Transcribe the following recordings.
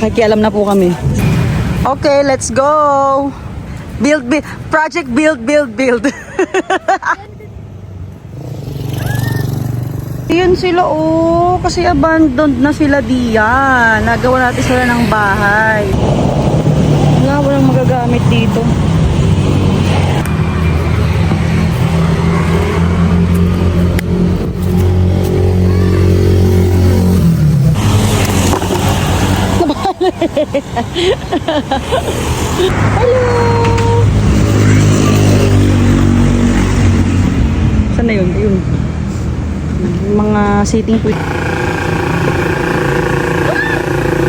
Makikialam na po kami. Okay, let's go! Project build. Yun sila oh, kasi abandoned na sila diyan. Nagawa natin sila ng bahay. Walang magagamit dito. Hello! Saan na yun? Ayun. Mga sitting point.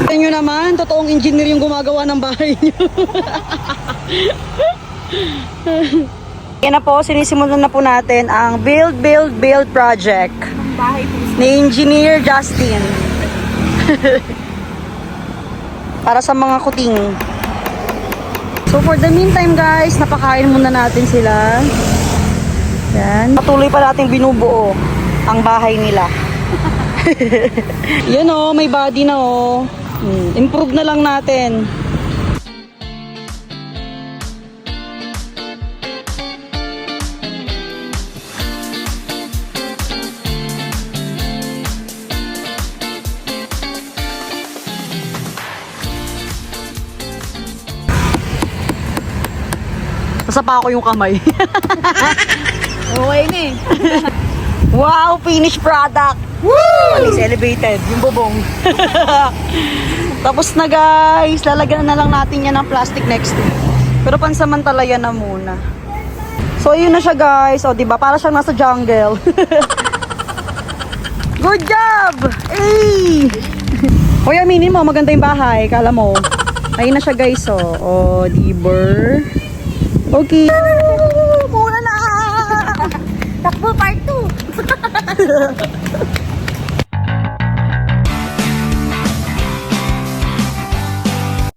Tignan nyo naman, totoong engineer yung gumagawa ng bahay nyo. Yan na po, sinisimulan na po natin ang build project ni Engineer Justin. Para sa mga kuting. So for the meantime guys, napakain muna natin sila. Yan. Patuloy pa natin binubuo ang bahay nila. Yan oh, may body na oh. Improve na lang natin. Nasapa ko yung kamay. Okay na eh. Wow, finished product. Woo! At least elevated, yung bubong. Tapos na guys, lalagyan na lang natin yan ng plastic next week. Pero pansamantala yan na muna. So yun na siya guys, o diba, para siyang nasa jungle. Good job! Hey! Hoy, aminin mo, maganda yung bahay, kala mo. Ayun na siya guys, o. O, diba? Okay.